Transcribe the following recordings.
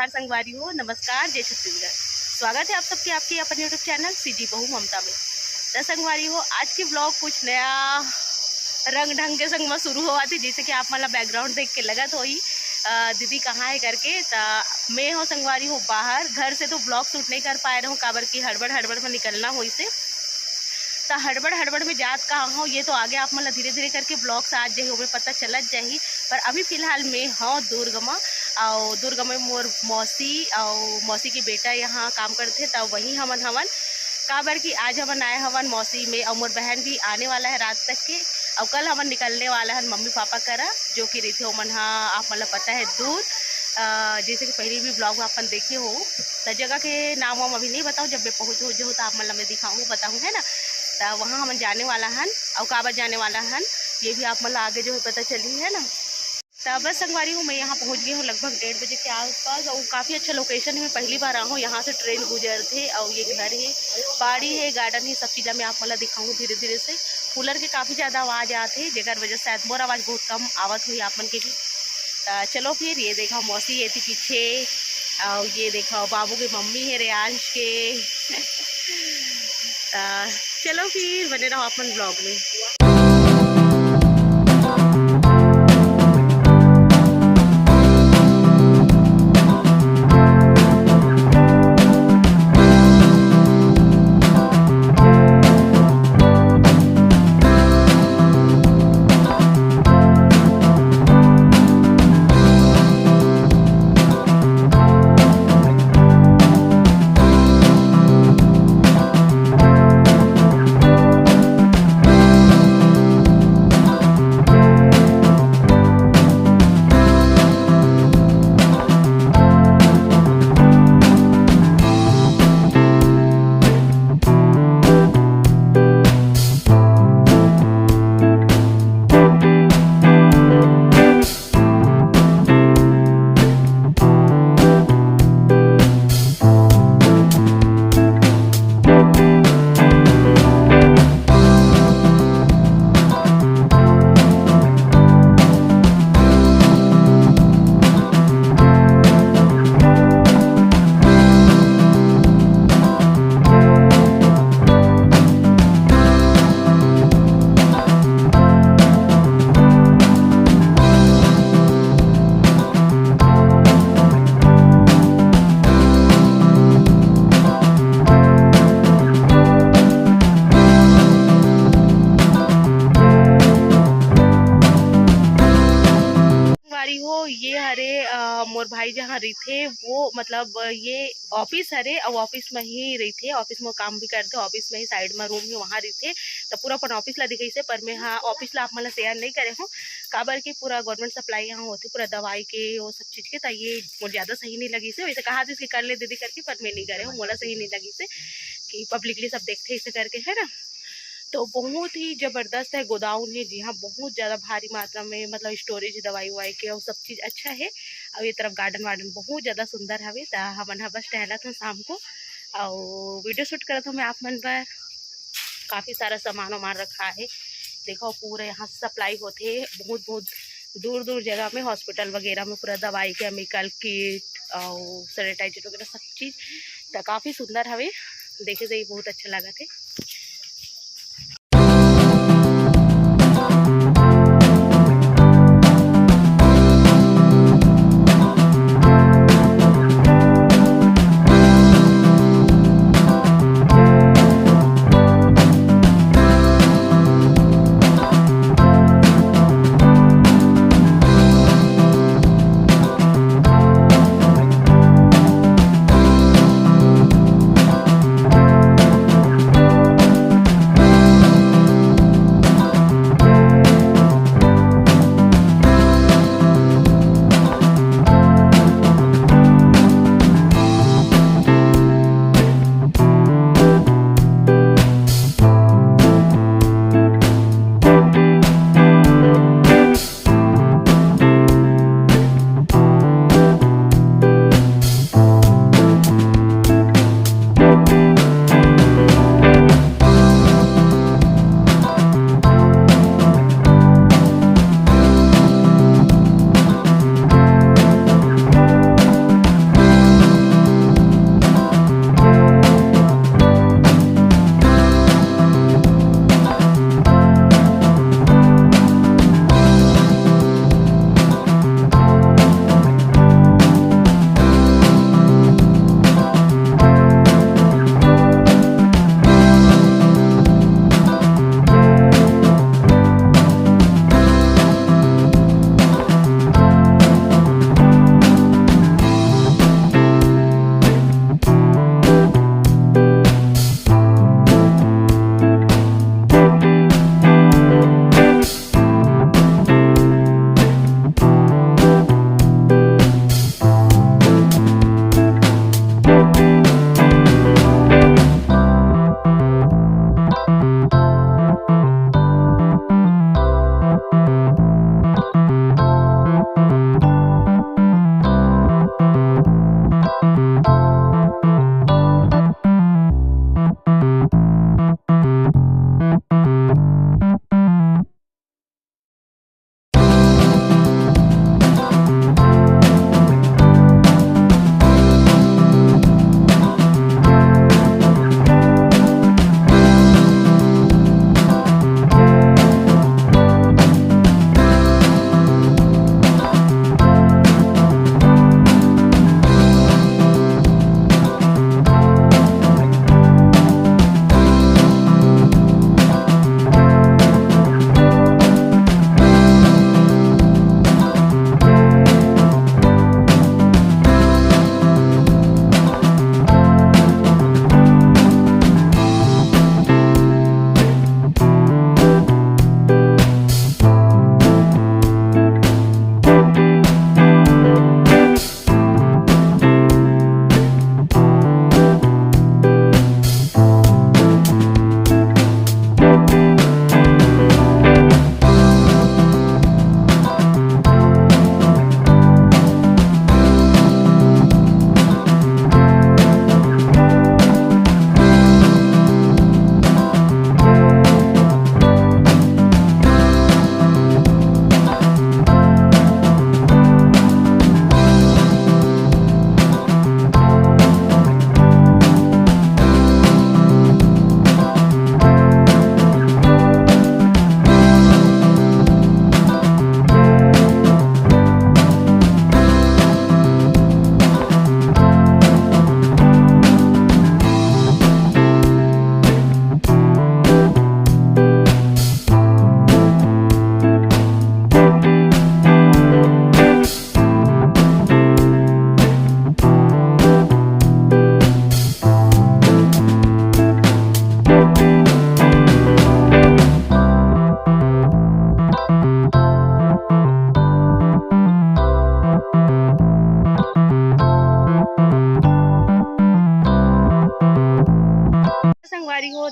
संगवारी हो, नमस्कार, जय छत्तीसगढ़। स्वागत है आप सबके आपके अपने यूट्यूब चैनल सीजी बहू ममता में। तो संगवारी हो, आज की ब्लॉग कुछ नया रंग ढंग के संग में शुरू हुआ थी, जैसे कि आप मतलब बैकग्राउंड देख के लगा तो ही दीदी कहाँ है करके। तो मैं हो संगवारी हो बाहर, घर से तो ब्लॉग शूट नहीं कर पाए रहूँ, काबर की हड़बड़ में निकलना हो इसे। तो हड़बड़ में जात कहाँ हो ये तो आगे आप मतलब धीरे धीरे करके ब्लॉग से आज जाही हमें पता चलत जाही। पर अभी फ़िलहाल मैं हाँ दुर्ग में मोर मौसी की बेटा यहाँ काम करते, तब वहीं हमन काबर की आज हमन आए हवन मौसी में, और मोर बहन भी आने वाला है रात तक के। और कल हमन निकलने वाला है मम्मी पापा करा, जो कि रहते हो मन हाँ आप मतलब पता है दूर, जैसे कि पहले भी ब्लॉग में अपन देखे हो। तो जगह के नाम हम अभी नहीं बताऊँ, जब मैं पहुँच हो जो तो आप मतलब मैं दिखाऊँगी बताऊँ, है ना। तो वहाँ हमन जाने वाला हन और काबर जाने वाला हन ये भी आप मतलब आगे जो है पता चली, है ना। तो बस संगवारी हूँ, मैं यहाँ पहुँच गई हूँ लगभग 1:30 बजे के आसपास, और काफ़ी अच्छा लोकेशन है। मैं पहली बार आऊँ, यहाँ से ट्रेन गुजरते और ये घर है, बाड़ी है, गार्डन है, सब चीज़ें मैं आप मतलब दिखाऊँ धीरे धीरे से। कूलर के काफ़ी ज़्यादा आवाज़ आते हैं, जेकर वजह से शायद मोर आवाज़ बहुत कम आवत हुई आप मन के भी। चलो फिर ये देखो मौसी ये थी पीछे, और ये देखो बाबू की मम्मी है रेयांश के। चलो फिर बने रहो अपन ब्लॉग में। ये हरे मोर भाई जहाँ रही थे वो मतलब ये ऑफिस हरे, और ऑफिस में ही रही थे, ऑफिस में काम भी करते, ऑफिस में ही साइड में रूम ही वहाँ रही थे। तो पूरा अपन ऑफिस ला दिखाई से, पर मैं हाँ ऑफिस ला आप मतलब शेयर नहीं करे हूँ, काबर की पूरा गवर्नमेंट सप्लाई यहाँ होती पूरा दवाई के वो सब चीज़ के। तो ये मुझे ज़्यादा सही नहीं लगी से, वैसे कहा थी इसकी कर ले दीदी करके, पर मैं नहीं करे हूँ, मोला सही नहीं लगी से कि पब्लिकली सब देखते इसे करके, है ना। तो बहुत ही ज़बरदस्त है, गोदाउन है जी हाँ, बहुत ज़्यादा भारी मात्रा में मतलब स्टोरेज है दवाई वाई के, और सब चीज़ अच्छा है। और ये तरफ गार्डन वार्डन बहुत ज़्यादा सुंदर हवे। तो हमन हा बस टहला था शाम को, और वीडियो शूट करा था मैं आप मन पर। काफ़ी सारा सामान वामान रखा है, देखो पूरे यहाँ से सप्लाई होते है बहुत दूर दूर जगह में, हॉस्पिटल वगैरह में पूरा दवाई केमिकल किट और सैनिटाइजर वगैरह सब चीज़। तो काफ़ी सुंदर हवे, देखे से बहुत अच्छा लगा थे।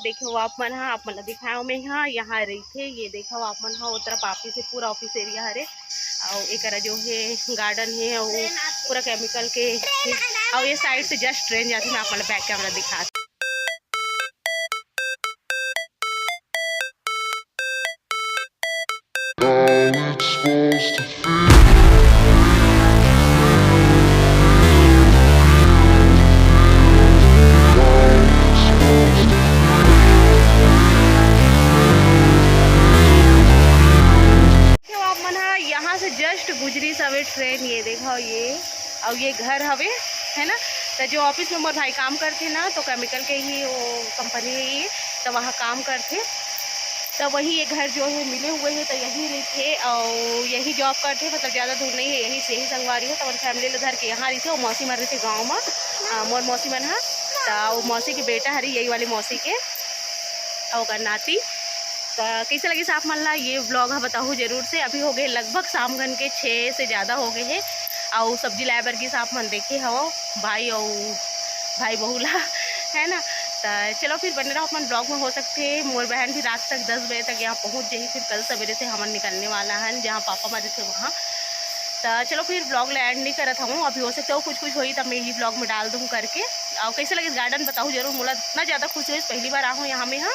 देखो आप मन हाँ, आप मन दिखाओ में हाँ यहाँ रही थे। ये देखो आप मन हाँ, वो तरफ ऑफिस है, पूरा ऑफिस एरिया हरे। और एक जो है गार्डन है वो पूरा केमिकल के। और ये साइड से जस्ट ट्रेन जाती, मैं आप मन बैक कैमरा दिखा। जस्ट गुजरी सवे ट्रेन, ये देखो ये। और ये घर हवे है ना, तो जो ऑफिस में मोर भाई काम करते ना, तो केमिकल के ही वो कंपनी है ये, तो वहाँ काम करते। तो वही ये घर जो है मिले हुए हैं, तो यहीं रहते और यही जॉब करते, मतलब ज़्यादा दूर नहीं है, यही से ही संगवारी हो। तो अपन फैमिली ले घर के यहाँ रही थे। वो मौसी मर रही थी गाँव में, मोर मौसी मन हाँ, तो वो मौसी की बेटा हरी, यही वाली मौसी के और नाती। तो कैसे लगी साफ मन ला ये व्लॉग है बताओ जरूर से। अभी हो गए लगभग शाम घन के 6 से ज़्यादा हो गए हैं। और सब्जी लाए बर की साफ मन देखे हो भाई और भाई बहुला है ना। तो चलो फिर बने रहो अपन ब्लॉग में। हो सकते मोर बहन भी रात तक 10 बजे तक यहाँ पहुँच जाए, फिर कल सवेरे से हमन निकलने वाला है जहाँ पापा मरे थे वहाँ। तो चलो फिर ब्लॉग लैंड नहीं करत हूँ, अभी हो सकता हो कुछ हुई तब मैं ही ब्लॉग में डाल दूँ करके। और कैसे लगे गार्डन बताऊँ जरूर। मोला इतना ज़्यादा खुश हुई, पहली बार आऊँ यहाँ में। हाँ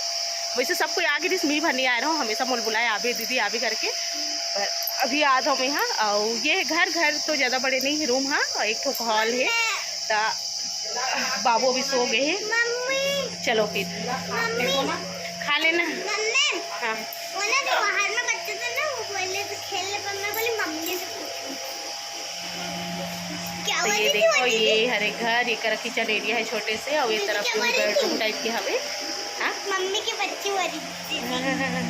वैसे सबको आगे दिस मी भरने आ रहा हूँ, हमेशा मोल बुलाए आबे दीदी आबे करके, पर अभी आ रहा हूँ मैं। हाँ और ये घर तो ज़्यादा बड़े नहीं है, रूम हाँ, और एक तो हॉल है। तो बाबू भी सो गए हैं। चलो फिर खा लेना। हाँ तो ये देखो ये हरे घर, एक किचन एरिया है छोटे से, और ये तरफ बेडरूम टाइप के हवे। हाँ मम्मी की बच्ची वाली